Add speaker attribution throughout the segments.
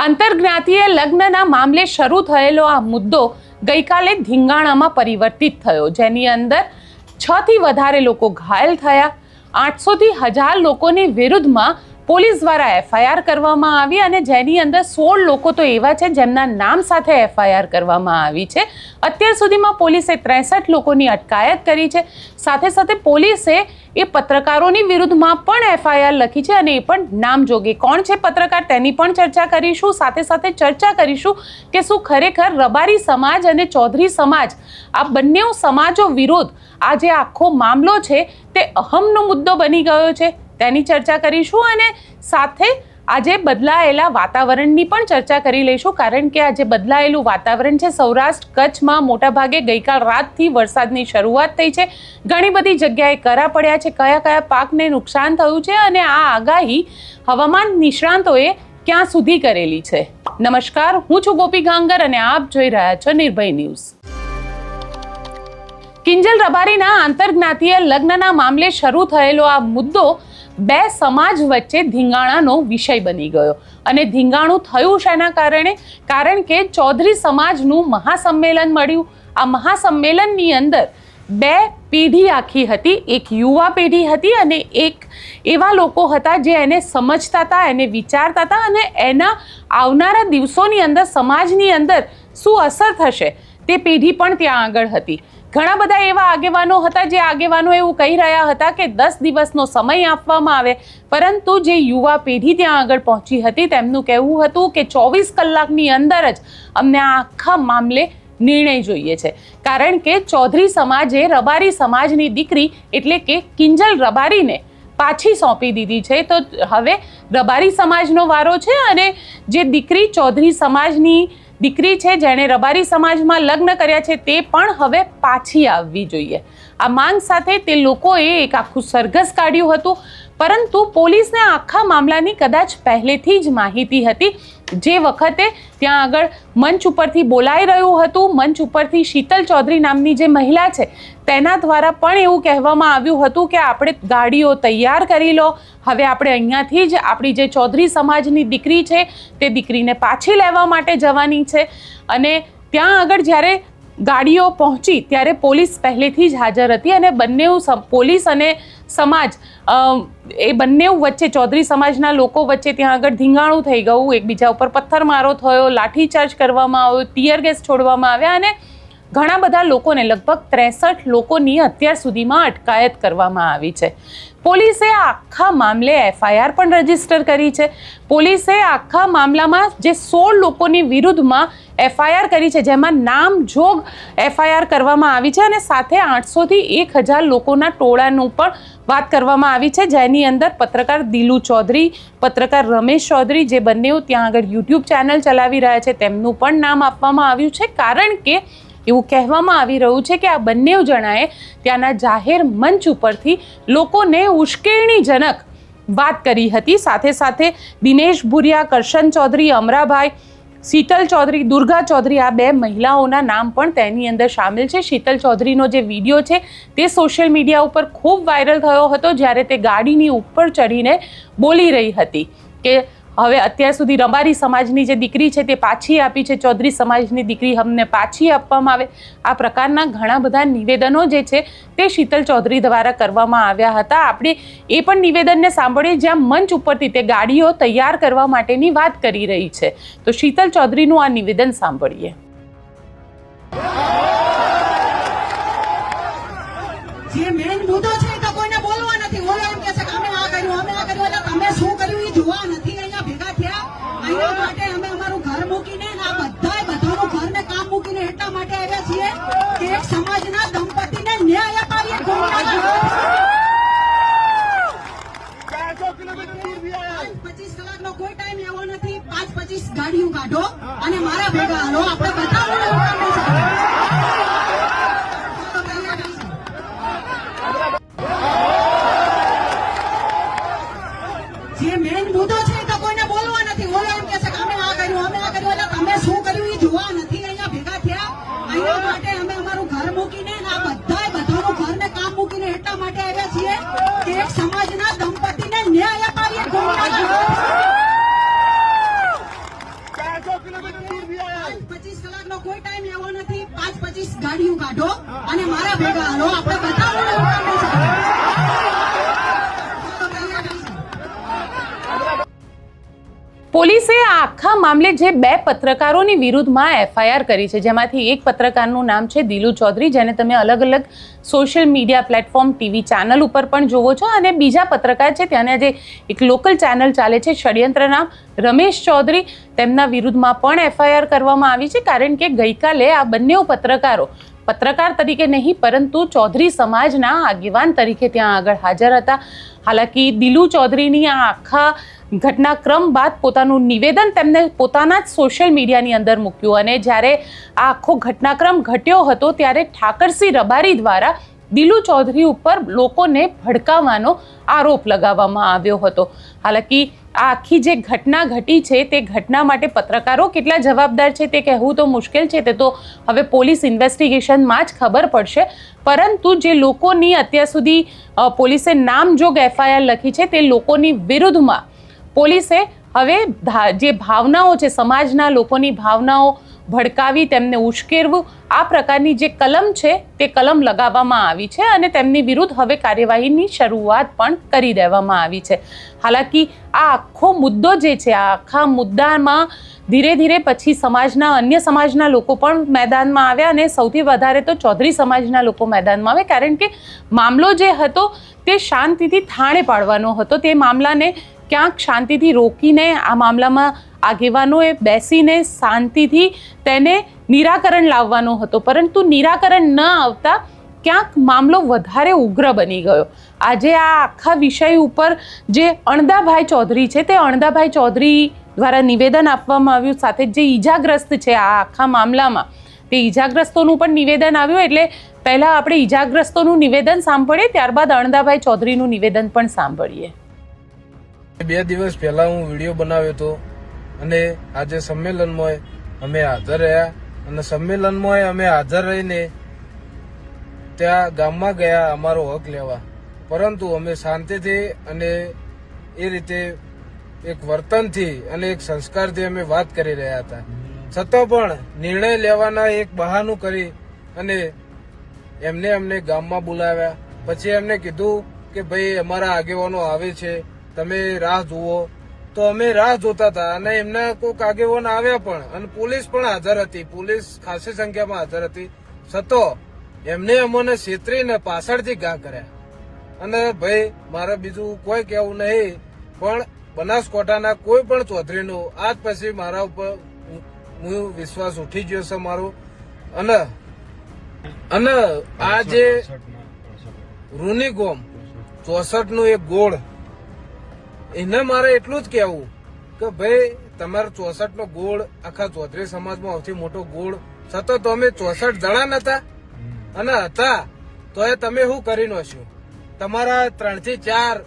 Speaker 1: આંતરજ્ઞાતીય લગ્નના મામલે શરૂ થયેલો આ મુદ્દો ગઈકાલે ધીંગાણામાં પરિવર્તિત થયો, જેની અંદર 6 થી વધારે લોકો ઘાયલ થયા। 800 થી 1000 લોકોની વિરુદ્ધમાં પોલીસ દ્વારા એફઆઈઆર કરવામાં આવી અને જેની અંદર 16 લોકો તો એવા છે જેમના નામ સાથે એફઆઈઆર કરવામાં આવી છે। અત્યાર સુધીમાં પોલીસે 63 લોકોની અટકાયત કરી છે। સાથે સાથે પોલીસે એ પત્રકારોની વિરુદ્ધમાં પણ એફઆઈઆર લખી છે અને એ પણ નામજોગે। કોણ છે પત્રકાર તેની પણ ચર્ચા કરીશું। સાથે સાથે ચર્ચા કરીશું કે શું ખરેખર રબારી સમાજ અને ચૌધરી સમાજ આ બંને સમાજો વિરુદ્ધ આ જે આખો મામલો છે તે અહમનો મુદ્દો બની ગયો છે, તેની ચર્ચા કરીશું અને સાથે આજે બદલાયેલા વાતાવરણની પણ ચર્ચા કરી લઈશું। કારણ કે આજે બદલાયેલું વાતાવરણ છે, સૌરાષ્ટ્ર કચ્છમાં મોટાભાગે ગઈકાલ રાતથી વરસાદની શરૂઆત થઈ છે, ઘણી બધી જગ્યાએ કરા પડ્યા છે, કયા કયા પાકને નુકસાન થયું છે અને આ આગાહી હવામાન નિષ્ણાંતોએ ક્યાં સુધી કરેલી છે। નમસ્કાર, હું છું ગોપી ગાંગર અને આપ જોઈ રહ્યા છો નિર્ભય ન્યૂઝ। કિંજલ રબારીના આંતરજ્ઞાતીય લગ્નના મામલે શરૂ થયેલો આ મુદ્દો બે સમાજ વચ્ચે ધીંગાણાનો વિષય બની ગયો અને ધીંગાણું થયું શેના કારણે? કારણ કે ચૌધરી સમાજનું મહાસંમેલન મળ્યું। આ મહાસંમેલનની અંદર બે પેઢી આખી હતી, એક યુવા પેઢી હતી અને એક એવા લોકો હતા જે એને સમજતા હતા, એને વિચારતા હતા અને એના આવનારા દિવસોની અંદર સમાજની અંદર શું અસર થશે તે પેઢી પણ ત્યાં આગળ હતી। ઘણા બધા એવા આગેવાનો હતા જે આગેવાનો એવું કહી રહ્યા હતા કે 10 દિવસનો સમય આપવામાં આવે, પરંતુ જે યુવા પેઢી ત્યાં આગળ પહોંચી હતી તેમનું કહેવું હતું કે 24 કલાકની અંદર જ અમને આ આખા મામલે નિર્ણય જોઈએ છે। કારણ કે ચૌધરી સમાજે રબારી સમાજની દીકરી એટલે કે કિંજલ રબારીને પાછી સોંપી દીધી છે, તો હવે રબારી સમાજનો વારો છે અને જે દીકરી ચૌધરી સમાજની દીકરી છે જેણે રબારી સમાજમાં લગ્ન કર્યા છે તે પણ હવે પાછી આવવી જોઈએ। આ માંગ સાથે તે લોકોએ એક આખું સરઘસ કાઢ્યું હતું, પરંતુ પોલીસને આખા મામલાની કદાચ પહેલેથી જ માહિતી હતી। જે વખતે ત્યાં આગળ મંચ ઉપરથી બોલાઈ રહ્યું હતું, મંચ ઉપરથી શીતલ ચૌધરી નામની જે મહિલા છે તેના દ્વારા પણ એવું કહેવામાં આવ્યું હતું કે આપણે ગાડીઓ તૈયાર કરી લો, હવે આપણે અહીંયાથી જ આપણી જે ચૌધરી સમાજની દીકરી છે તે દીકરીને પાછી લેવા માટે જવાની છે। અને ત્યાં આગળ જ્યારે ગાડીઓ પહોંચી ત્યારે પોલીસ પહેલેથી જ હાજર હતી અને બંને પોલીસ અને સમાજ એ બંને વચ્ચે ચૌધરી સમાજના લોકો વચ્ચે ત્યાં આગળ ધીંગાણું થઈ ગયું, એકબીજા ઉપર પથ્થરમારો થયો, લાઠીચાર્જ કરવામાં આવ્યો, ટીયર ગેસ છોડવામાં આવ્યા અને ઘણા બધા લોકોને લગભગ 63 લોકોની અત્યાર સુધીમાં અટકાયત કરવામાં આવી છે। પોલીસે આખા મામલે એફઆઈઆર પણ રજીસ્ટર કરી છે। પોલીસે આખા મામલામાં જે 16 લોકોની વિરુદ્ધમાં એફઆઈઆર કરી છે, જેમાં નામજોગ એફઆઈઆર કરવામાં આવી છે અને સાથે 800 થી 1000 લોકોના ટોળાનું પણ વાત કરવામાં આવી છે, જેની અંદર પત્રકાર દિલુ ચૌધરી, પત્રકાર રમેશ ચૌધરી જે બંને ત્યાં આગળ યુટ્યુબ ચેનલ ચલાવી રહ્યા છે તેમનું પણ નામ આપવામાં આવ્યું છે। કારણ કે એવું કહેવામાં આવી રહ્યું છે કે આ બંને જણાએ ત્યાંના જાહેર મંચ ઉપરથી લોકોને ઉશ્કેરણીજનક વાત કરી હતી। સાથે સાથે દિનેશ ભુરિયા, કરશન ચૌધરી, અમરાભાઈ, શીતલ ચૌધરી, દુર્ગા ચૌધરી આ બે મહિલાઓના નામ પણ તેની અંદર સામેલ છે। શીતલ ચૌધરીનો જે વિડીયો છે તે સોશિયલ મીડિયા ઉપર ખૂબ વાયરલ થયો હતો, જ્યારે તે ગાડીની ઉપર ચડીને બોલી રહી હતી કે હવે અત્યાર સુધી રબારી સમાજની જે દીકરી છે તે પાછી આપી છે, ચૌધરી સમાજની દીકરી અમને પાછી આપવામાં આવે। આ પ્રકારના ઘણા બધા નિવેદનો જે છે તે શીતલ ચૌધરી દ્વારા કરવામાં આવ્યા હતા। આપણે એ પણ નિવેદનને સાંભળીએ જ્યાં મંચ ઉપરથી તે ગાડીઓ તૈયાર કરવા માટેની વાત કરી રહી છે, તો શીતલ ચૌધરીનું આ નિવેદન સાંભળીએ।
Speaker 2: જે મેઇન મુદ્દો છે તો કોઈને બોલવા નથી, બોલો એમ કે છે કે અમે આ કર્યું, અમે આ કર્યું, એટલે તમે શું કર્યું એ જોવા નથી અહીંયા ભેગા થયા। અહીંયા માટે અમે અમારું ઘર મૂકીને આ બધાનું ઘર ને કામ મૂકીને એટલા માટે આવ્યા છીએ કે એક સમાજના દંપતીને ન્યાય અપાવીએ। 25 કલાકનો કોઈ ટાઈમ એવો નથી, 5-25 ગાડીઓ કાઢો અને મારા ભેગા હાલો, આપણે બતાવો। જે મેઇન મુદ્દો છે તો કોઈને બોલવા નથી, બોલો એમ કે છે કે અમે આ કર્યું, અમે આ કર્યું, એટલે તમે શું કર્યું એ જોવા નથી અહીંયા ભેગા થયા। અહીંયા માટે અમે અમારું ઘર મૂકીને આ બધાનું ઘર ને કામ મૂકીને એટલા માટે આવ્યા છીએ કે એક સમાજના દંપતીને ન્યાય અપાવીએ।
Speaker 3: કિલોમીટર દૂર બી આયા
Speaker 2: 25 કલાકનો કોઈ ટાઈમ એવો નથી. 5-25 ગાડીઓ કાઢો અને મારા ભેગા હાલો. આપણે બતાવો ને એવું કામ છે.
Speaker 1: પોલીસે આ આખા મામલે જે 2 પત્રકારોની વિરુદ્ધમાં એફઆઈઆર કરી છે, જેમાંથી એક પત્રકારનું નામ છે દિલુ ચૌધરી, જેને તમે અલગ અલગ social media platform, TV channel ઉપર પણ જોવો છો, અને બીજા પત્રકાર છે ત્યાંના જે એક લોકલ ચેનલ ચાલે છે ષડયંત્ર નામ, રમેશ ચૌધરી, તેમના વિરુદ્ધમાં પણ એફઆઈઆર કરવામાં આવી છે. કારણ કે ગઈકાલે આ બંને પત્રકારો પત્રકાર તરીકે નહીં પરંતુ ચૌધરી સમાજના આગેવાન તરીકે ત્યાં આગળ હાજર હતા. હાલાકી દિલુ ચૌધરીની આ આખા ઘટનાક્રમ બાદ પોતાનું નિવેદન તેમને પોતાના જ સોશિયલ મીડિયાની અંદર મૂક્યું, અને જ્યારે આ આખો ઘટનાક્રમ ઘટ્યો હતો ત્યારે ઠાકરસિંહ રબારી દ્વારા દિલુ ચૌધરી ઉપર લોકોને ભડકાવવાનો આરોપ લગાવવામાં આવ્યો હતો. હાલાકી આ આખી જે ઘટના ઘટી છે તે ઘટના માટે પત્રકારો કેટલા જવાબદાર છે તે કહેવું તો મુશ્કેલ છે, તે તો હવે પોલીસ ઇન્વેસ્ટિગેશનમાં જ ખબર પડશે. પરંતુ જે લોકોની અત્યાર સુધી પોલીસે નામજોગ એફઆઈઆર લખી છે તે લોકોની વિરુદ્ધમાં પોલીસે હવે જે ભાવનાઓ છે, સમાજના લોકોની ભાવનાઓ ભડકાવી તેમને ઉશ્કેરવું, આ પ્રકારની જે કલમ છે તે કલમ લગાવવામાં આવી છે અને તેમની વિરુદ્ધ હવે કાર્યવાહીની શરૂઆત પણ કરી દેવામાં આવી છે. હાલાકી આ આખો મુદ્દો જે છે, આ આખા મુદ્દામાં ધીરે ધીરે પછી અન્ય સમાજના લોકો પણ મેદાનમાં આવ્યા, અને સૌથી વધારે તો ચૌધરી સમાજના લોકો મેદાનમાં આવે. કારણ કે મામલો જે હતો તે શાંતિથી થાળે પાડવાનો હતો. તે મામલાને ક્યાંક શાંતિથી રોકીને આ મામલામાં આગેવાનોએ બેસીને શાંતિથી તેને નિરાકરણ લાવવાનો હતો, પરંતુ નિરાકરણ ન આવતા ક્યાંક મામલો વધારે ઉગ્ર બની ગયો. આજે આ આખા વિષય ઉપર જે અણદાભાઈ ચૌધરી છે તે અણદાભાઈ ચૌધરી દ્વારા નિવેદન આપવામાં આવ્યું, સાથે જે ઈજાગ્રસ્ત છે આ આખા મામલામાં તે ઈજાગ્રસ્તોનું પણ નિવેદન આવ્યું. એટલે પહેલાં આપણે ઈજાગ્રસ્તોનું નિવેદન સાંભળીએ, ત્યારબાદ અણદાભાઈ ચૌધરીનું નિવેદન પણ સાંભળીએ.
Speaker 4: 2 દિવસ પહેલા હું વિડીયો બનાવ્યો હતો અને આજે સંમેલનમાં અમે હાજર રહ્યા, અને સંમેલનમાં અમે હાજર રહીને ત્યાં ગામમાં ગયા અમારો હક લેવા, પરંતુ અમે શાંતિથી અને એ રીતે એક વર્તનથી અને એક સંસ્કારથી અમે વાત કરી રહ્યા હતા. છતાં પણ નિર્ણય લેવાના એક બહાનું કરી અને અમને ગામમાં બોલાવ્યા. પછી એમને કીધું કે ભાઈ અમારા આગેવાનો આવે છે, તમે રાહ જુઓ. તો અમે રાહ જોતા હતા અને એમના કોઈક આગેવાન આવ્યા પણ, અને પોલીસ પણ હાજર હતી, પોલીસ ખાસી સંખ્યામાં હાજર હતી. છતાં એમને અમને છેતરીને પાછળથી ઘા કર્યા. અને ભાઈ મારે બીજું કોઈ કહેવું નહીં, પણ બનાસકાંઠાના કોઈ પણ ચૌધરીનો આજ પછી મારા ઉપર હું વિશ્વાસ ઉઠી ગયો છે મારો. અને આ જે રૂની ગોમ 64 નું એક ગોળ, એને મારે એટલું જ કહેવું કે ભાઈ તમારો 64 નો ગોળ આખા ચૌધરી સમાજમાં સૌથી મોટો ગોળ, છતાં તમે 64 જણા નતા અને હતા તો એ તમે શું કરી નાખ્યું? તમારા 3 થી 4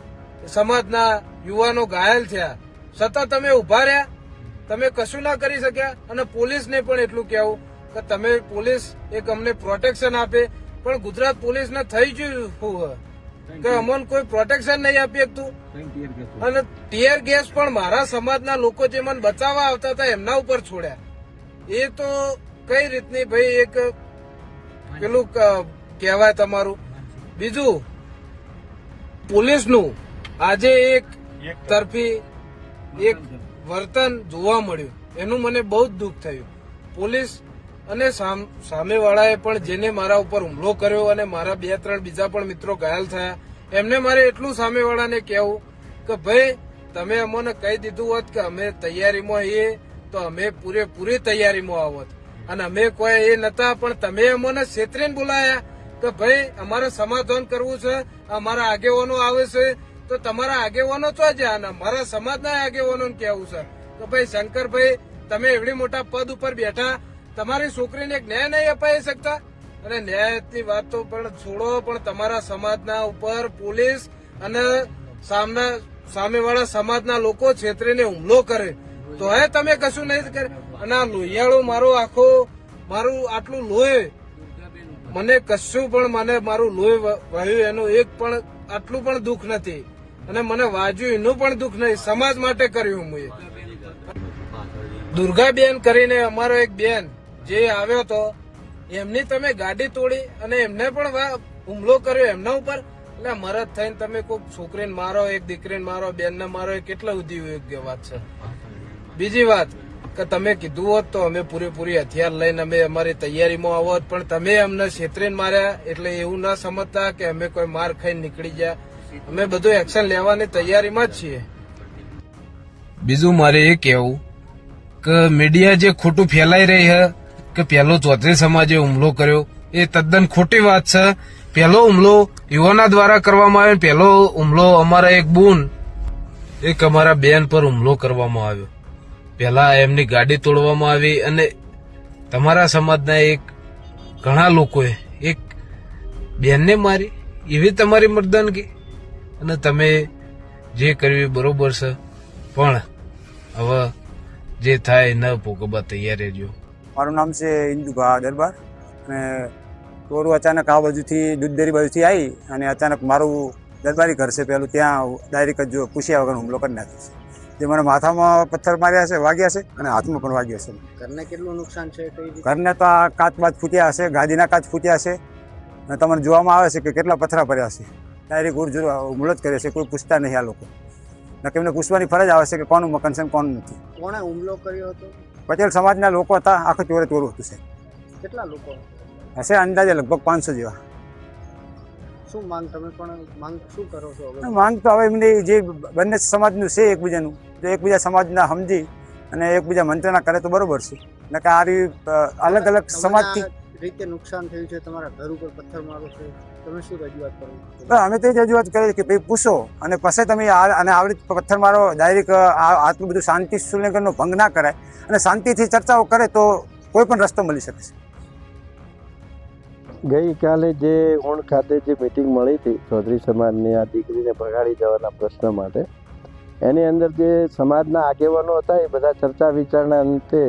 Speaker 4: સમાજના યુવાનો ઘાયલ થયા, છતાં તમે ઉભા રહ્યા, તમે કશું ના કરી શક્યા. અને પોલીસને પણ એટલું કહેવું કે તમે પોલીસ એક અમને પ્રોટેક્શન આપે, પણ ગુજરાત પોલીસને થઈ ગયું શું કે અમને કોઈ પ્રોટેક્શન નહીં આપી શકતું. અને ટીયર ગેસ પણ મારા સમાજના લોકો જે મને બચાવવા આવતા હતા એમના ઉપર છોડ્યા. એ તો કઈ રીતની ભાઈ એક પેલું કહેવાય તમારું. બીજું પોલીસનું આજે એક તરફી એક વર્તન જોવા મળ્યું, એનું મને બહુ જ દુઃખ થયું. પોલીસ અને સામેવાળાએ પણ જેને મારા ઉપર હુમલો કર્યો અને મારા 2-3 બીજા પણ મિત્રો ઘાયલ થયા, એમને મારે એટલું સામેવાળાને કહેવું કે ભાઈ તમે અમને કહી દીધું હોત કે અમે તૈયારીમાં છીએ તો અમે પૂરેપૂરી તૈયારીમાં આવત, અને અમે કોઈ એ નતા, પણ તમે અમને છેતરીને બોલાયા કે ભાઈ અમારે સમાધાન કરવું છે, અમારા આગેવાનો આવે છે, તો તમારા આગેવાનો તો જ અને મારા સમાજના આગેવાનો કહેવું છે કે ભાઈ શંકરભાઈ તમે એવડી મોટા પદ ઉપર બેઠા, તમારી છોકરીને એક ન્યાય નહીં અપાઈ શકતા? અને ન્યાયની વાત તો પણ છોડો, પણ તમારા સમાજના ઉપર પોલીસ અને સામેવાળા સમાજના લોકો છેતરીને હુમલો કરે તો હે તમે કશું નહીં કરે. અને આ લોહિયાળો મારું આટલું લોહી, મને કશું પણ મારું લોહી વહ્યું એનું એક પણ આટલું પણ દુઃખ નથી, અને મને વાજ્યું એનું પણ દુઃખ નહીં. સમાજ માટે કર્યું હું. દુર્ગાબેન કરીને અમારો એક બેન જે આવ્યો તો એમની તમે ગાડી તોડી અને એમને પણ હુમલો કર્યો એમના ઉપર. એટલે મરદ થઈને તમે કોઈક છોકરીને મારો, એક દીકરીને મારો, બેનને મારો, એ કેટલા સુધી યોગ્ય વાત છે? બીજી વાત કે તમે કીધું હોત તો અમે પૂરેપૂરી હથિયાર લઈને અમે અમારી તૈયારીમાં આવોત, પણ તમે અમને છેતરીને માર્યા. એટલે એવું ના સમજતા કે અમે કોઈ માર ખાઈને નીકળી ગયા. અમે બધું એક્શન લેવાની તૈયારીમાં જ છીએ. બીજું મારે એ કહેવું કે મીડિયા જે ખોટું ફેલાઈ રહી છે કે પહેલો ચૌધરી સમાજે હુમલો કર્યો, એ તદ્દન ખોટી વાત છે. પહેલો હુમલો યુવાના દ્વારા કરવામાં આવ્યો. પહેલો હુમલો અમારા એક બૂન, એક અમારા બેન પર હુમલો કરવામાં આવ્યો. પહેલા એમની ગાડી તોડવામાં આવી અને તમારા સમાજના એક ઘણા લોકોએ એક બેનને મારી. એવી તમારી મર્દાનગી. અને તમે જે કર્યું એ બરોબર છે, પણ હવે જે થાય ન ભોગવવા તૈયાર રહેજો.
Speaker 3: મારું નામ છે ઇન્દુભા દરબાર અને ચોરું અચાનક આ બાજુથી દૂધડેરી બાજુથી આવી અને અચાનક મારું દરબારી ઘર છે પેલું, ત્યાં ડાયરેક્ટ જ પૂછ્યા વગર હુમલો કરી નાખ્યો છે. જે મને માથામાં પથ્થર માર્યા છે, વાગ્યા છે અને હાથમાં પણ વાગ્યા છે.
Speaker 5: ઘરને કેટલું નુકસાન છે?
Speaker 3: ઘરને તો આ કાચ બાચ ફૂટ્યા હશે, ગાદીના કાચ ફૂટ્યા છે અને તમને જોવામાં આવે છે કે કેટલા પથ્થરા પડ્યા છે. ડાયરેક્ટ હુમલો જ કર્યો છે, કોઈ પૂછતા નહીં આ લોકો. નકે એમને પૂછવાની ફરજ આવે છે કે કોનું મકાન છે કોનું નથી.
Speaker 5: કોણે હુમલો કર્યો હતો?
Speaker 3: પટેલ સમાજના લોકો હતા. આખું ચોરે ચોરું હતું સાહેબ.
Speaker 5: કેટલા લોકો
Speaker 3: હશે? અંદાજે લગભગ 500 જેવા.
Speaker 5: શું માંગ તમે પણ માંગ શું કરો છો હવે?
Speaker 3: માંગ તો હવે એમની જે બંને સમાજનું છે એકબીજાનું, જો એકબીજા સમાજના સમજી અને એકબીજા મંત્રણા કરે તો બરોબર છે. નકે આ અલગ અલગ સમાજથી
Speaker 5: રીતે નુકસાન થયું છે, તમારા ઘર ઉપર પથ્થર મારો છે, તમે શું રજૂઆત કરો?
Speaker 3: અમે તો જ રજૂઆત કરીએ કે ભાઈ પૂછો અને પછી તમે અને આવી પથ્થર મારો ડાયરેક્ટ આટલું બધું શાંતિ સુલેગરનો ભંગ ના કરાય અને શાંતિથી ચર્ચાઓ કરે તો કોઈ પણ રસ્તો મળી શકે છે.
Speaker 6: ગઈકાલે જે ઊણ ખાતે જે મિટિંગ મળી હતી ચૌધરી સમાજની આ દીકરીને ભગાડી જવાના પ્રશ્ન માટે, એની અંદર જે સમાજના આગેવાનો હતા એ બધા ચર્ચા વિચારણા અંતે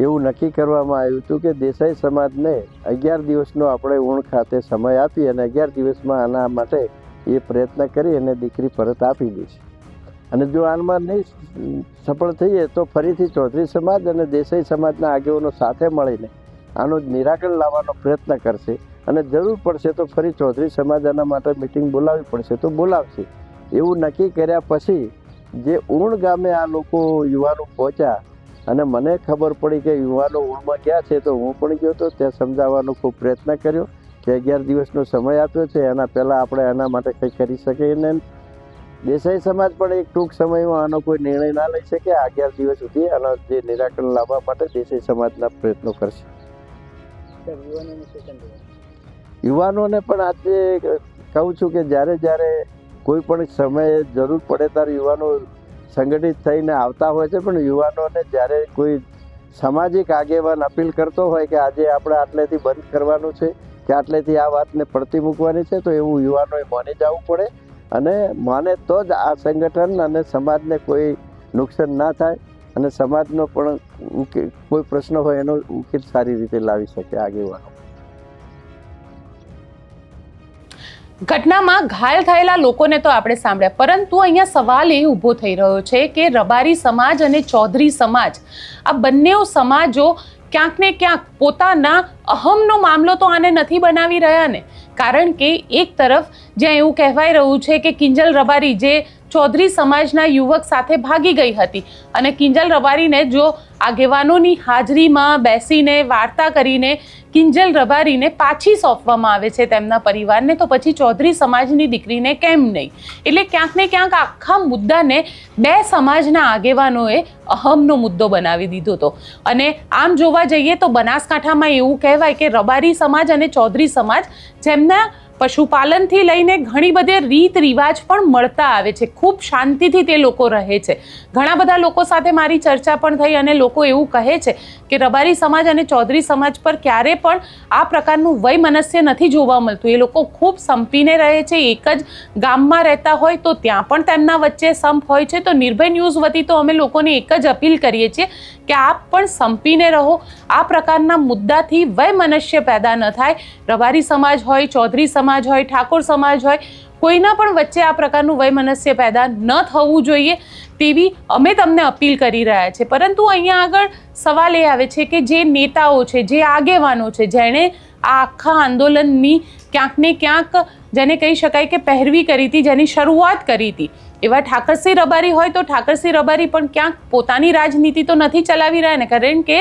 Speaker 6: એવું નક્કી કરવામાં આવ્યું હતું કે દેસાઈ સમાજને 11 દિવસનો આપણે ઊણ ખાતે સમય આપી અને 11 દિવસમાં આના માટે એ પ્રયત્ન કરી અને દીકરી પરત આપી દઈશું. અને જો આમાં નહીં સફળ થઈએ તો ફરીથી ચૌધરી સમાજ અને દેસાઈ સમાજના આગેવાનો સાથે મળીને આનું નિરાકરણ લાવવાનો પ્રયત્ન કરશે અને જરૂર પડશે તો ફરી ચૌધરી સમાજ આના માટે મિટિંગ બોલાવવી પડશે તો બોલાવશે. એવું નક્કી કર્યા પછી જે ઊણ ગામે આ લોકો યુવાનો પહોંચ્યા અને મને ખબર પડી કે યુવાનો ઊણમાં ગયા છે તો હું પણ ગયો હતો. ત્યાં સમજાવવાનો ખૂબ પ્રયત્ન કર્યો કે 11 દિવસનો સમય આપ્યો છે, એના પહેલાં આપણે આના માટે કંઈ કરી શકીએ નહીં. દેસાઈ સમાજ પણ એક ટૂંક સમયમાં આનો કોઈ નિર્ણય ના લઈ શકે. 11 દિવસ સુધી આનો જે નિરાકરણ લાવવા માટે દેસાઈ સમાજના પ્રયત્નો કરશે. યુવાનોને પણ આજે કહું છું કે જ્યારે કોઈ પણ સમયે જરૂર પડે ત્યારે યુવાનો સંગઠિત થઈને આવતા હોય છે, પણ યુવાનોને જ્યારે કોઈ સામાજિક આગેવાન અપીલ કરતો હોય કે આજે આપણે આટલેથી બંધ કરવાનું છે કે આટલેથી આ વાતને પડતી મૂકવાની છે, તો એવું યુવાનોએ માની જવું પડે અને માને તો જ આ સંગઠન અને સમાજને કોઈ નુકસાન ના થાય અને સમાજનો પણ કોઈ પ્રશ્ન હોય એનો ઉકેલ સારી રીતે લાવી શકે આગેવાનો.
Speaker 1: ઘટનામાં ઘાયલ થયેલા લોકોને તો આપણે સાંભળ્યા, પરંતુ અહીંયા સવાલ એ ઊભો થઈ રહ્યો છે કે રબારી સમાજ અને ચૌધરી સમાજ, આ બંને સમાજો ક્યાંક ને ક્યાંક પોતાના અહમનો મામલો તો આને નથી બનાવી રહ્યા ને. કારણ કે એક તરફ જ્યાં એવું કહેવાય રહ્યું છે કે કિંજલ રબારી જે ચૌધરી સમાજના યુવક સાથે ભાગી ગઈ હતી અને કિંજલ રબારીને જો આગેવાનોની હાજરીમાં બેસીને વાર્તા કરીને કિંજલ રબારીને પાછી સોંપવામાં આવે છે તેમના પરિવારને, તો પછી ચૌધરી સમાજની દીકરીને કેમ નહીં? એટલે ક્યાંક ને ક્યાંક આખા મુદ્દાને બે સમાજના આગેવાનોએ અહમનો મુદ્દો બનાવી દીધો હતો. અને આમ જોવા જઈએ તો બનાસકાંઠામાં એવું કહેવાય કે રબારી સમાજ અને ચૌધરી સમાજ જેમના પશુપાલનથી લઈને ઘણી બધી રીત રિવાજ પણ મળતા આવે છે, ખૂબ શાંતિથી તે લોકો રહે છે. ઘણા બધા લોકો સાથે મારી ચર્ચા પણ થઈ અને લોકો એવું કહે છે કે રબારી સમાજ અને ચૌધરી સમાજ પર ક્યારે પણ આ પ્રકારનું વયમનસ્ય નથી જોવા મળતું. એ લોકો ખૂબ સંપીને રહે છે, એક જ ગામમાં રહેતા હોય તો ત્યાં પણ તેમના વચ્ચે સંપ હોય છે. તો નિર્ભય ન્યૂઝ વતી તો અમે લોકોને એક જ અપીલ કરીએ છીએ કે આપ પણ સંપીને રહો. આ પ્રકારના મુદ્દાથી વયમનસ્ય પેદા ન થાય. રબારી સમાજ હોય, ચૌધરી સમાજ હોય, ઠાકોર સમાજ હોય, કોઈના પણ વચ્ચે આ પ્રકારનું વયમનસ્ય પેદા ન થવું જોઈએ તેવી અમે તમને અપીલ કરી રહ્યા છે. પરંતુ અહીંયા આગળ સવાલ એ આવે છે કે જે નેતાઓ છે, જે આગેવાનો છે, જેણે આ આખા આંદોલનની ક્યાંક ને ક્યાંક જેને કહી શકાય કે પહેરવી કરી હતી, જેની શરૂઆત કરી હતી, એવા ઠાકરસિંહ રબારી હોય તો ઠાકરસિંહ રબારી પણ ક્યાંક પોતાની રાજનીતિ તો નથી ચલાવી રહ્યા ને, કારણ કે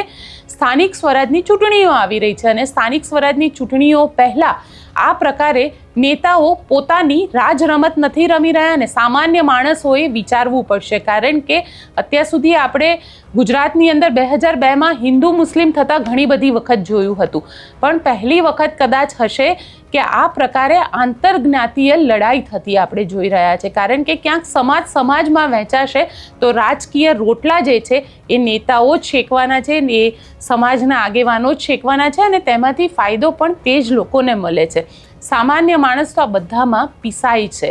Speaker 1: સ્થાનિક સ્વરાજની ચૂંટણીઓ આવી રહી છે અને સ્થાનિક સ્વરાજની ચૂંટણીઓ પહેલાં આ પ્રકારે નેતાઓ પોતાની રાજરમત નથી રમી રહ્યા અને સામાન્ય માણસોએ વિચારવું પડશે. કારણ કે અત્યાર સુધી આપણે ગુજરાતની અંદર 2002માં હિન્દુ મુસ્લિમ થતાં ઘણી બધી વખત જોયું હતું, પણ પહેલી વખત કદાચ હશે કે આ પ્રકારે આંતરજ્ઞાતીય લડાઈ થતી આપણે જોઈ રહ્યા છે. કારણ કે ક્યાંક સમાજમાં વહેંચાશે તો રાજકીય રોટલા જે છે એ નેતાઓ જ શેકવાના છે, એ સમાજના આગેવાનો જ શેકવાના છે અને તેમાંથી ફાયદો પણ તે જ લોકોને મળે છે. સામાન્ય માણસ તો આ બધામાં પીસાય છે.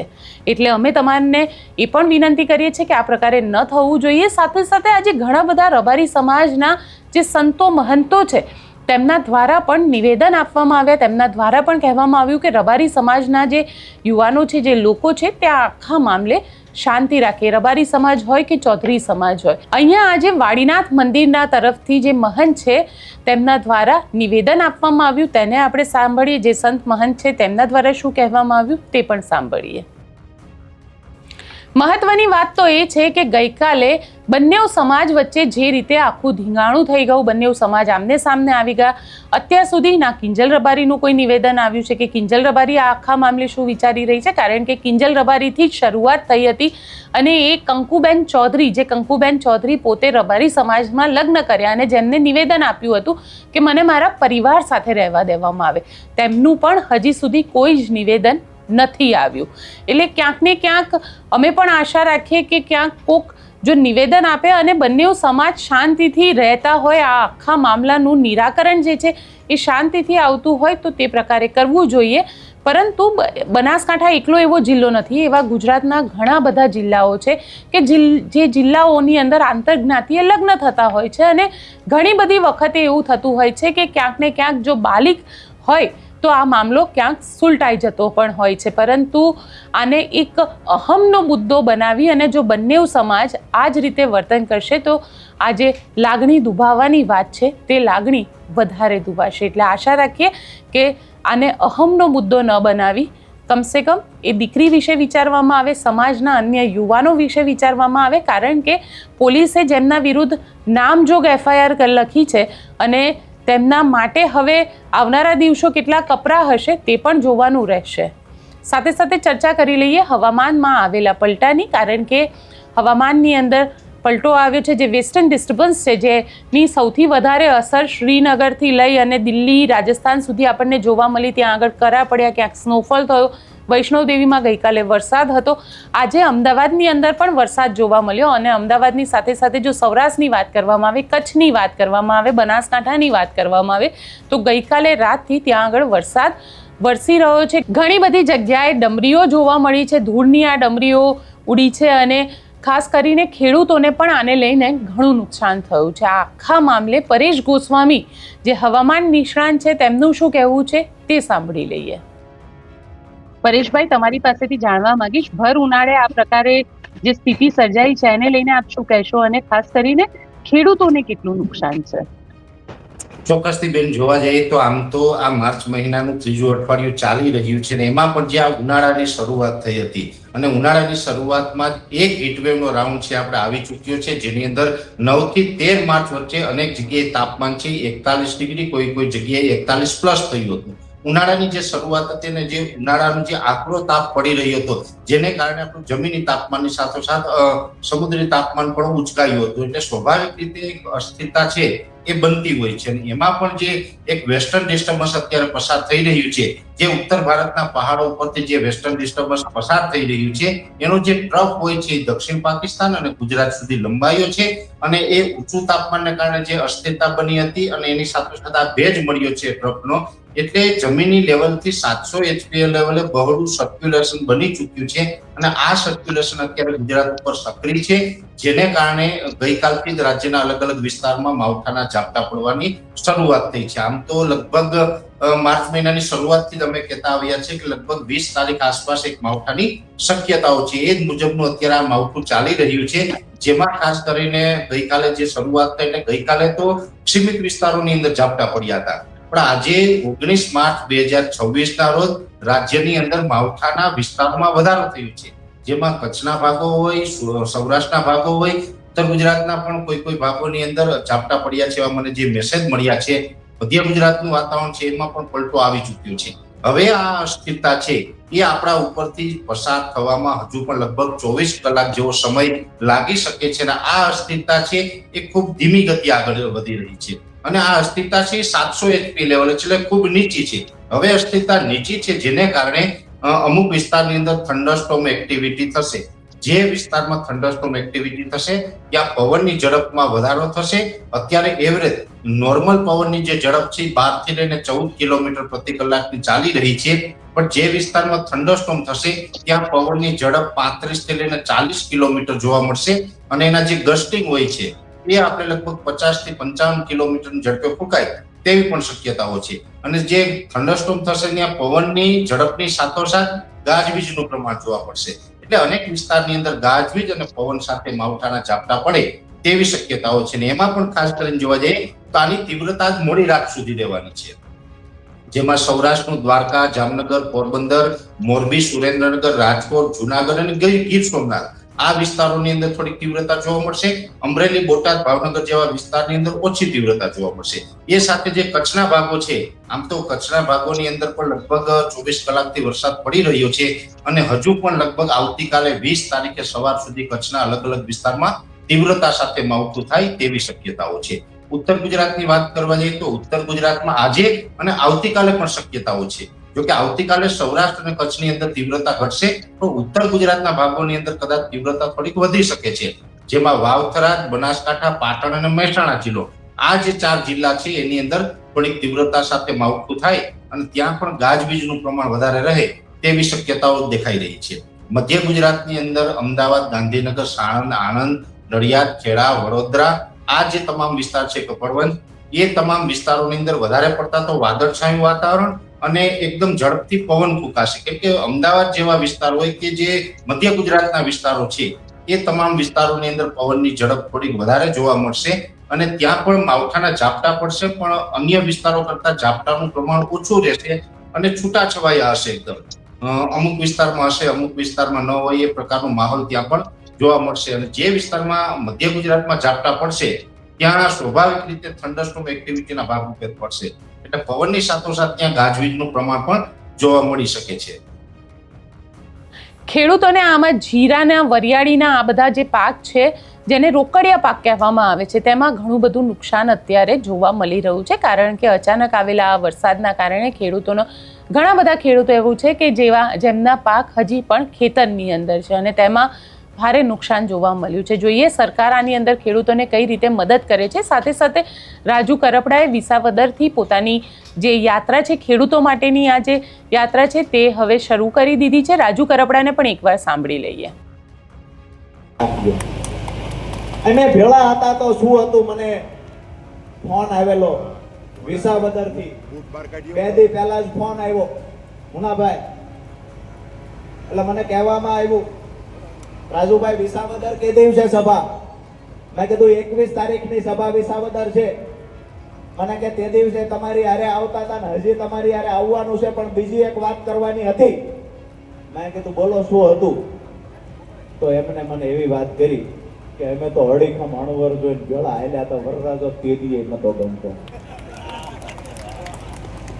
Speaker 1: એટલે અમે તમારને એ પણ વિનંતી કરીએ છીએ કે આ પ્રકારે ન થવું જોઈએ. સાથે સાથે આજે ઘણા બધા રબારી સમાજના જે સંતો મહંતો છે તેમના દ્વારા પણ નિવેદન આપવામાં આવ્યા, તેમના દ્વારા પણ કહેવામાં આવ્યું કે રબારી સમાજના જે યુવાનો છે, જે લોકો છે, તે આખા મામલે શાંતિ રાખે. રબારી સમાજ હોય કે ચૌધરી સમાજ હોય, અહીંયા આજે વાડીનાથ મંદિરના તરફથી જે મહંત છે તેમના દ્વારા નિવેદન આપવામાં આવ્યું, તેને આપણે સાંભળીએ. જે સંત મહંત છે તેમના દ્વારા શું કહેવામાં આવ્યું તે પણ સાંભળીએ. મહત્વની વાત તો એ છે કે ગઈકાલે બંને સમાજ વચ્ચે જે રીતે આખું ધીંગાણું થઈ ગયું, બંને સમાજ આમને સામને આવી ગયા. અત્યાર સુધી ના કિંજલ રબારીનું કોઈ નિવેદન આવ્યું છે કે કિંજલ રબારી આ આખા મામલે શું વિચારી રહી છે, કારણ કે કિંજલ રબારીથી જ શરૂઆત થઈ હતી અને એ કંકુબેન ચૌધરી, જે કંકુબેન ચૌધરી પોતે રબારી સમાજમાં લગ્ન કર્યા અને જેમને નિવેદન આપ્યું હતું કે મને મારા પરિવાર સાથે રહેવા દેવામાં આવે, તેમનું પણ હજી સુધી કોઈ જ નિવેદન નથી આવ્યું. એટલે ક્યાંક ને ક્યાંક અમે પણ આશા રાખીએ કે ક્યાંક કોક જો નિવેદન આપે અને બંને સમાજ શાંતિથી રહેતા હોય, આ આખા મામલાનું નિરાકરણ જે છે એ શાંતિથી આવતું હોય તો તે પ્રકારે કરવું જોઈએ. પરંતુ બનાસકાંઠા એકલો એવો જિલ્લો નથી, એવા ગુજરાતના ઘણા બધા જિલ્લાઓ છે કે જે જિલ્લાઓની અંદર આંતરજ્ઞાતીય લગ્ન થતા હોય છે અને ઘણી બધી વખતે એવું થતું હોય છે કે ક્યાંક ને ક્યાંક જો બાલિક હોય તો આ મામલો ક્યાંક સુલટાઈ જતો પણ હોય છે. પરંતુ આને એક અહમનો મુદ્દો બનાવી અને જો બંને સમાજ આ જ રીતે વર્તન કરશે તો આ જે લાગણી દુભાવવાની વાત છે તે લાગણી વધારે દુભાશે. એટલે આશા રાખીએ કે આને અહમનો મુદ્દો ન બનાવી કમસે કમ એ દીકરી વિશે વિચારવામાં આવે, સમાજના અન્ય યુવાનો વિશે વિચારવામાં આવે. કારણ કે પોલીસે જેમના વિરુદ્ધ નામજોગ FIR લખી છે અને તેમના માટે હવે આવનારા દિવસો કેટલા કપરા હશે તે પણ જોવાનું રહેશે. સાથે સાથે ચર્ચા કરી લઈએ હવામાનમાં આવેલા પલટાની, કારણ કે હવામાનની અંદર પલટો આવ્યો છે. જે વેસ્ટર્ન ડિસ્ટર્બન્સ છે જેની સૌથી વધારે અસર શ્રીનગરથી લઈ અને દિલ્હી, રાજસ્થાન સુધી આપણને જોવા મળી. ત્યાં આગળ કરા પડ્યા, ક્યાંક સ્નોફોલ થયો. વૈષ્ણોદેવીમાં ગઈકાલે વરસાદ હતો. આજે અમદાવાદની અંદર પણ વરસાદ જોવા મળ્યો અને અમદાવાદની સાથે સાથે જો સૌરાષ્ટ્રની વાત કરવામાં આવે, કચ્છની વાત કરવામાં આવે, બનાસકાંઠાની વાત કરવામાં આવે તો ગઈકાલે રાતથી ત્યાં આગળ વરસાદ વરસી રહ્યો છે. ઘણી બધી જગ્યાએ ડમરીઓ જોવા મળી છે, ધૂળની આ ડમરીઓ ઉડી છે અને ખાસ કરીને ખેડૂતોને પણ આને લઈને ઘણું નુકસાન થયું છે. આ આખા મામલે પરેશ ગોસ્વામી જે હવામાન નિષ્ણાંત છે તેમનું શું કહેવું છે તે સાંભળી લઈએ. પરેશભાઈ, તમારી પાસેથી જાણવા માંગીશ, ભર ઉનાળે આ પ્રકારે જે સ્થિતિ સર્જાઈ છે એને લઈને આપ શું કહેશો અને ખાસ કરીને ખેડૂતોને કેટલું નુકસાન છે?
Speaker 7: ચોક્કસથી બેન, જોવા જઈએ તો આમ તો આ માર્ચ મહિનાનું ત્રીજું અઠવાડિયું ચાલી રહ્યું છે ને એમાં પણ જે આ ઉનાળાની શરૂઆત થઈ હતી અને ઉનાળાની શરૂઆતમાં એક હીટવેવનો રાઉન્ડ છે આપણે આવી ચૂક્યો છે, જેની અંદર 9 થી 13 માર્ચ વચ્ચે અનેક જગ્યાએ તાપમાન છે 41 ડિગ્રી, કોઈ જગ્યાએ 41 પ્લસ થયું હતું. ઉનાળાની જે શરૂઆત હતી ને જે ઉનાળાનો જે આકરો તાપ પડી રહ્યો હતો જેને કારણે આપણું જમીની તાપમાનની સાથોસાથ સમુદ્રી તાપમાન પણ ઉચકાયું હતું. એટલે સ્વાભાવિક રીતે એક અસ્થિરતા છે એ બનતી હોય છે. એમાં પણ જે એક વેસ્ટર્ન ડિસ્ટર્બન્સ અત્યારે પસાર થઈ રહ્યું છે, જે ઉત્તર ભારતના પહાડો ઉપરથી જે વેસ્ટર્ન ડિસ્ટર્બન્સ પસાર થઈ રહ્યું છે એનો જે ટ્રફ હોય છે દક્ષિણ પાકિસ્તાન અને ગુજરાત સુધી લંબાયો છે અને એ ઊંચું તાપમાનને કારણે જે અસ્થિરતા બની હતી અને એની સાથોસાથ આ ભેજ મળ્યો છે ટ્રફનો, એટલે જમીની લેવલથી 700 એચપીએ લેવલે બહોળું સર્ક્યુલેશન બની ચૂક્યું છે અને આ સર્ક્યુલેશન અત્યારે ગુજરાત ઉપર સક્રિય છે, જેને કારણે ગઈકાલથી જ રાજ્યના અલગ અલગ વિસ્તારમાં માવઠાના ઝાપટા પડવાની શરૂઆત થઈ છે. આમ તો લગભગ માર્ચ મહિનાની શરૂઆતથી જ અમે કહેતા આવ્યા છે કે લગભગ 20 તારીખ આસપાસ એક માવઠાની શક્યતાઓ છે. એ જ મુજબનું અત્યારે આ માવઠું ચાલી રહ્યું છે, જેમાં ખાસ કરીને ગઈકાલે જે શરૂઆત થઈ, એટલે ગઈકાલે તો સીમિત વિસ્તારોની અંદર ઝાપટા પડ્યા હતા, પણ આજે 19 માર્ચ 2026 ના રોજ રાજ્યની અંદર માવઠાના વિસ્તારમાં વધારો થયો છે, જેમાં કચ્છના ભાગો હોય, સૌરાષ્ટ્રના ભાગો હોય, ઉત્તર ગુજરાતના પણ કોઈ ભાગોની અંદર ઝાપટા પડ્યા છે એવા મને જે મેસેજ મળ્યા છે. મધ્ય ગુજરાતનું વાતાવરણ છે એમાં પણ પલટો આવી ચૂક્યો છે. હવે આ અસ્થિરતા છે એ આપણા ઉપરથી પસાર થવામાં હજુ પણ લગભગ 24 કલાક જેવો સમય લાગી શકે છે અને આ અસ્થિરતા છે એ ખૂબ ધીમી ગતિ આગળ વધી રહી છે અને આ અસ્થિરતા છે 700 એચપી લેવલ એટલે ખૂબ નીચી છે. હવે અસ્થિરતા નીચી છે, જેને કારણે અમુક વિસ્તારની અંદર થંડરસ્ટોર્મ એક્ટિવિટી થશે. જે વિસ્તારમાં થંડરસ્ટોર્મ એક્ટિવિટી થશે ત્યાં પવનની ઝડપમાં વધારો થશે. અત્યારે એવરેજ નોર્મલ પવનની જે ઝડપ છે 12 થી લઈને 14 કિલોમીટર પ્રતિ કલાકની ચાલી રહી છે, પણ જે વિસ્તારમાં થંડરસ્ટોર્મ થશે ત્યાં પવનની ઝડપ 35 થી લઈને 40 કિલોમીટર જોવા મળશે અને એના જે ગસ્ટિંગ હોય છે એ આપણે લગભગ 50 થી 55 કિલોમીટરની ઝડપે ફૂંકાય તેવી પણ શક્યતાઓ છે. અને જે થંડરસ્ટોર્મ થશે ત્યાં પવનની ઝડપની સાથોસાથ ગાજવીજનું પ્રમાણ જોવા મળશે. એટલે અનેક વિસ્તારની અંદર ગાજવીજ અને પવન સાથે માવઠાના ઝાપટા પડે તેવી શક્યતાઓ છે. એમાં પણ ખાસ કરીને જોવા જઈએ તો આની તીવ્રતા જ મોડી રાત સુધી રહેવાની છે, જેમાં સૌરાષ્ટ્રનું દ્વારકા, જામનગર, પોરબંદર, મોરબી, સુરેન્દ્રનગર, રાજકોટ, જુનાગઢ અને ગીર સોમનાથ આ વિસ્તારોની અંદર થોડીક તીવ્રતા જોવા મળશે. અમરેલી, બોટાદ, ભાવનગર જેવા વિસ્તારની અંદર ઓછી તીવ્રતા જોવા મળશે. એ સાથે જે કચ્છના ભાગો છે, આમ તો કચ્છના ભાગોની અંદર પણ લગભગ 24 કલાકથી વરસાદ પડી રહ્યો છે અને હજુ પણ લગભગ આવતીકાલે 20 તારીખે સવાર સુધી કચ્છના અલગ અલગ વિસ્તારમાં તીવ્રતા સાથે માવઠું થાય તેવી શક્યતાઓ છે. ઉત્તર ગુજરાતની વાત કરવા જઈએ તો ઉત્તર ગુજરાતમાં આજે અને આવતીકાલે પણ શક્યતાઓ છે. જોકે આવતીકાલે સૌરાષ્ટ્ર અને કચ્છની અંદર તીવ્રતા ઘટશે, પણ ઉત્તર ગુજરાતના ભાગોની અંદર કદાચ તીવ્રતા થોડીક વધી શકે છે, જેમાં વાવ-થરાદ, બનાસકાંઠા, પાટણ અને મહેસાણા જિલ્લો આ જે 4 જિલ્લા છે એની અંદર થોડીક તીવ્રતા સાથે માવઠું થાય અને ત્યાં પણ ગાજવીજનું પ્રમાણ વધારે રહે તેવી શક્યતાઓ દેખાઈ રહી છે. મધ્ય ગુજરાતની અંદર અમદાવાદ, ગાંધીનગર, સાણંદ, આણંદ, નડિયાદ, ખેડા, વડોદરા આ જે તમામ વિસ્તાર છે, કપડવંજ, એ તમામ વિસ્તારોની અંદર વધારે પડતા તો વાદળછાયું વાતાવરણ અને એકદમ ઝડપથી પવન ફૂંકાશે. કેમ કે અમદાવાદ જેવા વિસ્તાર હોય કે જે મધ્ય ગુજરાતના વિસ્તારો છે એ તમામ વિસ્તારોની અંદર પવનની ઝડપ થોડીક વધારે જોવા મળશે અને ત્યાં પણ માવઠાના ઝાપટા પડશે, પણ અન્ય વિસ્તારો કરતા ઝાપટાનું પ્રમાણ ઓછું રહેશે અને છૂટાછવાયા હશે. એકદમ અમુક વિસ્તારમાં હશે, અમુક વિસ્તારમાં ન હોય એ પ્રકારનો માહોલ ત્યાં પણ જોવા મળશે. અને જે વિસ્તારમાં મધ્ય ગુજરાતમાં ઝાપટા પડશે ત્યાં સ્વાભાવિક રીતે થંડરસ્ટોર્મ એક્ટિવિટીના ભાગરૂપે પડશે, એટલે પવનની સાથોસાથ ત્યાં ગાજવીજનું પ્રમાણ પણ જોવા મળી શકે છે.
Speaker 1: ખેડૂતોને આમાં જીરાના, વરિયાળીના આ બધા જે પાક છે જેને રોકડિયા પાક કહેવામાં આવે છે તેમાં ઘણું બધું નુકસાન અત્યારે જોવા મળી રહ્યું છે, કારણ કે અચાનક આવેલા આ વરસાદના કારણે ઘણા બધા ખેડૂતો એવું છે કે જેમના પાક હજી પણ ખેતરની અંદર છે અને તેમાં ભારે નુકસાન જોવા મળ્યું છે. જોઈએ સરકાર આની અંદર ખેડૂતોને કઈ રીતે મદદ કરે છે. સાથે સાથે રાજુ કરપડાએ વિસાવદરથી પોતાની જે યાત્રા છે, ખેડૂતો માટેની આ જે યાત્રા છે તે હવે શરૂ કરી દીધી છે. રાજુ કરપડાને પણ એકવાર સાંભળી લઈએ.
Speaker 8: અમે ભેળા હતા તો શું હતું, મને ફોન આવેલો વિસાવદરથી, 2 દી પહેલા જ ફોન આવ્યો મુનાભાઈ. એટલે મને કહેવામાં આવ્યું, રાજુભાઈ વિસાવદર કે દિવસે સભા? મેં કીધું 21 તારીખની સભા વિસાવદર છે. મને કે તે દિવસે તમારી હારે આવતા હતા ને હજી તમારી હારે આવવાનું છે, પણ બીજી એક વાત કરવાની હતી. મેં કીધું બોલો શું હતું? તો એમને મને એવી વાત કરી કે અમે તો હળીખમ અણવર જોઈને ભેળા આલ્યા તો વરરાજો તે દીએ નતો ગમતો,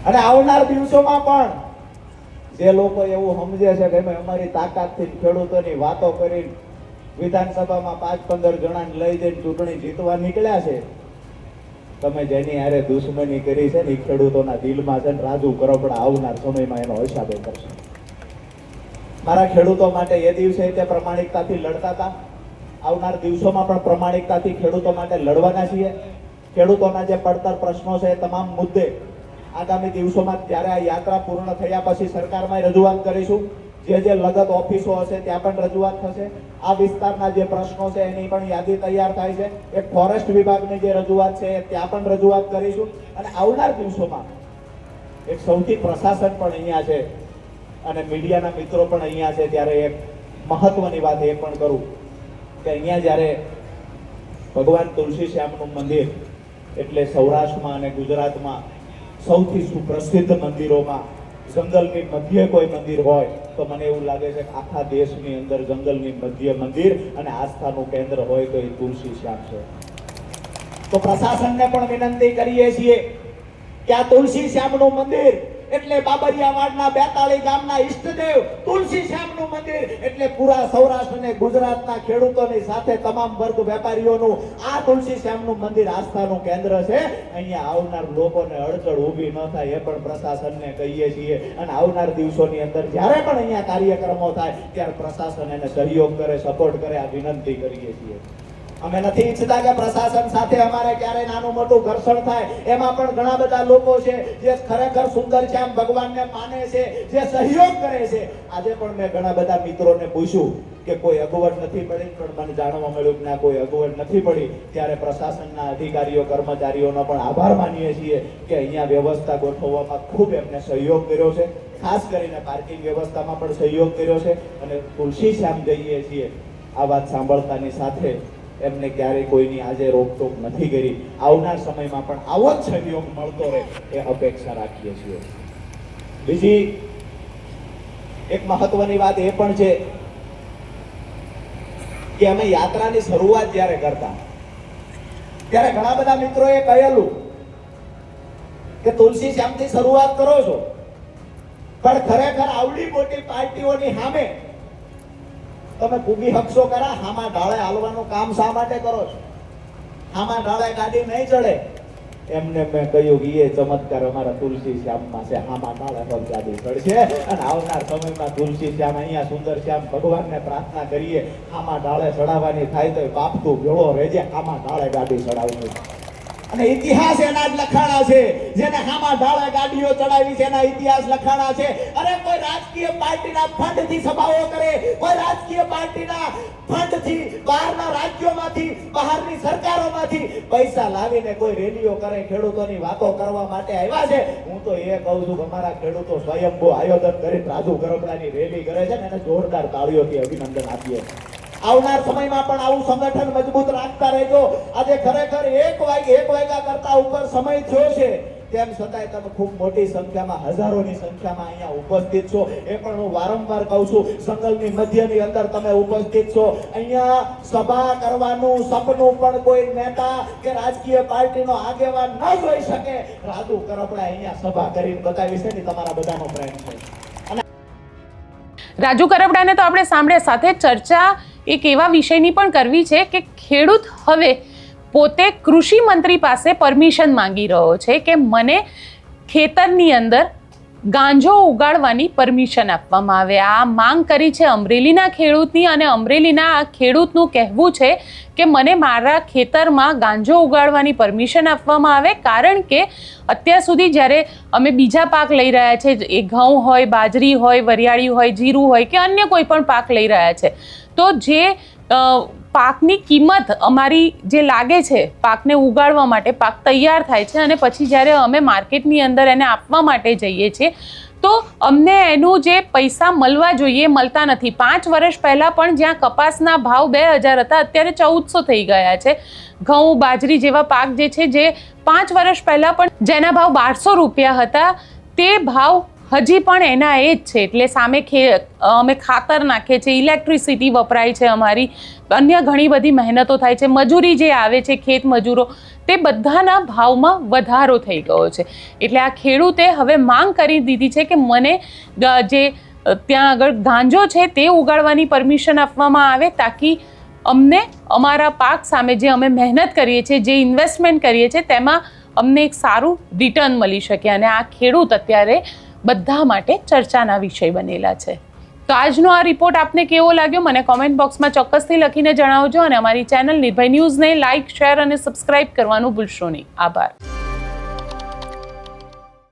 Speaker 8: અને આવનાર દિવસોમાં પણ જે લોકો એવું સમજે છે કે અમે અમારી તાકાતથી ખેડૂતોની વાતો કરી વિધાનસભામાં 5-15 જણાને લઈ જઈને ચૂંટણી જીતવા નીકળ્યા છે, તમે જેની હારે દુશ્મની કરી છે ને એ ખેડૂતોના દિલમાં છે ને રાજુ કરપડા આવનાર સમયમાં એનો હિસાબ કરશે. મારા ખેડૂતો માટે એ દિવસે તે પ્રમાણિકતાથી લડતા હતા, આવનાર દિવસોમાં પણ પ્રમાણિકતાથી ખેડૂતો માટે લડવાના છીએ. ખેડૂતોના જે પડતર પ્રશ્નો છે એ તમામ મુદ્દે આગામી દિવસોમાં ત્યારે આ યાત્રા પૂર્ણ થયા પછી સરકારમાં રજૂઆત કરીશું. જે લગત ઓફિસો હશે ત્યાં પણ રજૂઆત થશે. આ વિસ્તારના જે પ્રશ્નો છે એની પણ યાદી તૈયાર થાય છે. એક ફોરેસ્ટ વિભાગની જે રજૂઆત છે ત્યાં પણ રજૂઆત કરીશું. અને આવનાર દિવસોમાં એક સૌથી પ્રશાસન પણ અહીંયા છે અને મીડિયાના મિત્રો પણ અહીંયા છે, ત્યારે એક મહત્વની વાત એ પણ કરું કે અહીંયા જ્યારે ભગવાન તુલસી શ્યામનું મંદિર એટલે સૌરાષ્ટ્રમાં અને ગુજરાતમાં સૌથી સુપ્રસિદ્ધ મંદિરોમાં જંગલની મધ્યે કોઈ મંદિર હોય તો મને એવું લાગે છે કે આખા દેશની અંદર જંગલની મધ્ય મંદિર અને આસ્થાનું કેન્દ્ર હોય તો એ તુલસી શ્યામ છે. તો પ્રશાસનને પણ વિનંતી કરીએ છીએ કે આ તુલસી શ્યામનું મંદિર એટલે બાબરિયાવાડના 42 ગામના ઈષ્ટદેવ તુલસી શ્યામનું મંદિર એટલે પૂરા સૌરાષ્ટ્ર અને ગુજરાતના ખેડૂતોની સાથે તમામ વર્ગ વેપારીઓનું આ તુલસી શ્યામનું મંદિર આસ્થાનું કેન્દ્ર છે. અહીંયા આવનાર લોકોને અડચણ ઊભી ન થાય એ પણ પ્રશાસનને કહીએ છીએ. અને આવનાર દિવસોની અંદર જ્યારે પણ અહીંયા કાર્યક્રમો થાય ત્યારે પ્રશાસન એને સહયોગ કરે, સપોર્ટ કરે, આ વિનંતી કરીએ છીએ. અમે નથી ઈચ્છતા કે પ્રશાસન સાથે અમારે ક્યારેય નાનું મોટું ઘર્ષણ થાય. એમાં પણ ઘણા બધા લોકો છે જે ખરેખર સુંદર શ્યામ ભગવાનને માને છે, જે સહયોગ કરે છે. આજે પણ મેં ઘણા બધા મિત્રોને પૂછ્યું કે કોઈ અગવડ નથી પડી, પણ મને જાણવા મળ્યું કે ના કોઈ અગવડ નથી પડી. ત્યારે પ્રશાસનના અધિકારીઓ કર્મચારીઓનો પણ આભાર માનીએ છીએ કે અહીંયા વ્યવસ્થા ગોઠવવામાં ખૂબ એમને સહયોગ કર્યો છે. ખાસ કરીને પાર્કિંગ વ્યવસ્થામાં પણ સહયોગ કર્યો છે. અને તુલસી શ્યામ જઈએ છીએ આ વાત સાંભળતાની સાથે એમને ક્યારેય કોઈની આજે રોકટોક નથી કરી. આવનાર સમયમાં પણ આવો જ સહયોગ મળતો રહે એ અપેક્ષા રાખીએ છીએ. બીજી એક મહત્વની વાત એ પણ છે કે અમે યાત્રાની શરૂઆત જ્યારે કરતા ત્યારે ઘણા બધા મિત્રોએ કહેલું કે તુલસી શ્યામથી શરૂઆત કરો છો, પણ ખરેખર આવડી મોટી પાર્ટીઓની સામે તમે પૂગી હકશો ખરા? હામાં ઢાળે હાલવાનું કામ શા માટે કરો છો? હામાં ઢાળે ગાડી નહીં ચડે. એમને મેં કહ્યું કે એ ચમત્કાર અમારા તુલસી શ્યામમાં છે. હામાં ઢાળે પગ ગાડી ચડશે. અને આવનાર સમયમાં તુલસી શ્યામ અહીંયા સુંદર શ્યામ ભગવાનને પ્રાર્થના કરીએ હામાં ઢાળે ચડાવવાની થાય તો બાપ તું ભેળો રહેજે, હામાં ઢાળે ગાડી ચડાવવી. અને ઇતિહાસ એના જ લખાણા છે. જેને હામાં ઢાળે ગાડીઓ ચડાવી છે એના ઇતિહાસ લખાણા છે. અરે કોઈ રાજકીય પાર્ટીના ફંડથી સભાઓ કરે, કોઈ રાજકીય પાર્ટીના ફંડથી બહારના રાજ્યોમાંથી, બહારની સરકારોમાંથી પૈસા લાવીને કોઈ રેલીઓ કરે, ખેડૂતોની વાતો કરવા માટે આવ્યા છે. હું તો એ કહું છું કે અમારા ખેડૂતો સ્વયંભૂ આયોજન કરી રાજુ ગરબડાની રેલી કરે છે ને એને જોરદાર તાળીઓથી અભિનંદન આપીએ. આવનાર સમયમાં પણ આવું સંગઠન મજબૂત રાખતા રહેજો. આજે ખરેખર 1 વાગ્યા કરતા ઉપર સમય થયો છે, તેમ છતાંય તમે ખૂબ મોટી સંખ્યામાં, હજારોની સંખ્યામાં અહીંયા ઉપસ્થિત છો. એ પણ હું વારંવાર કહું છું, જંગલની મધ્યની અંદર તમે ઉપસ્થિત છો. અહીંયા સભા કરવાનું સપનું પણ કોઈ નેતા કે રાજકીય પાર્ટીનો આગેવાન ન જોઈ શકે. રાજુ કરપડા અહીંયા સભા કરીને બતાવી છે ને તમારા બધાનો પ્રેમ છે.
Speaker 1: રાજુ કરપડાને તો આપણે સાંભળ્યા, સાથે ચર્ચા એક એવા વિષયની પણ કરવી છે કે ખેડૂત હવે પોતે કૃષિ મંત્રી પાસે પરમિશન માંગી રહ્યો છે કે મને ખેતરની અંદર ગાંજો ઉગાડવાની પરમિશન આપવામાં આવે. આ માંગ કરી છે અમરેલીના ખેડૂતની. અને અમરેલીના આ ખેડૂતનું કહેવું છે કે મને મારા ખેતરમાં ગાંજો ઉગાડવાની પરમિશન આપવામાં આવે, કારણ કે અત્યાર સુધી જ્યારે અમે બીજા પાક લઈ રહ્યા છે, એ ઘઉં હોય, બાજરી હોય, વરિયાળી હોય, જીરું હોય કે અન્ય કોઈ પણ પાક લઈ રહ્યા છે, તો જે પાકની કિંમત અમારી જે લાગે છે પાકને ઉગાડવા માટે, પાક તૈયાર થાય છે અને પછી જ્યારે અમે માર્કેટની અંદર એને આપવા માટે જઈએ છીએ તો અમને એનું જે પૈસા મળવા જોઈએ મળતા નથી. 5 વર્ષ પહેલાં પણ જ્યાં કપાસના ભાવ 2000 હતા, અત્યારે 1400 થઈ ગયા છે. ઘઉં, બાજરી જેવા પાક જે છે, જે 5 વર્ષ પહેલાં પણ જેના ભાવ 1200 રૂપિયા હતા, તે ભાવ હજી પણ એના એ જ છે. એટલે સામે અમે ખાતર નાખીએ છીએ, ઇલેક્ટ્રિસિટી વપરાય છે અમારી, અન્ય ઘણી બધી મહેનતો થાય છે, મજૂરી જે આવે છે, ખેત મજૂરો, તે બધાના ભાવમાં વધારો થઈ ગયો છે. એટલે આ ખેડૂતે હવે માંગ કરી દીધી છે કે મને જે ત્યાં આગળ ગાંજો છે તે ઉગાડવાની પરમિશન આપવામાં આવે, તાકી અમને અમારા પાક સામે જે અમે મહેનત કરીએ છીએ, જે ઇન્વેસ્ટમેન્ટ કરીએ છીએ, તેમાં અમને એક સારું રિટર્ન મળી શકે. અને આ ખેડૂત અત્યારે બધા માટે ચર્ચાના વિષય બનેલા છે. તો આજનો આ રિપોર્ટ આપને કેવો લાગ્યો મને કોમેન્ટ બોક્સમાં ચોક્કસથી લખીને જણાવજો. અને અમારી ચેનલ નિર્ભય ન્યૂઝને લાઇક, શેર અને સબસ્ક્રાઇબ કરવાનું ભૂલશો નહીં. આભાર.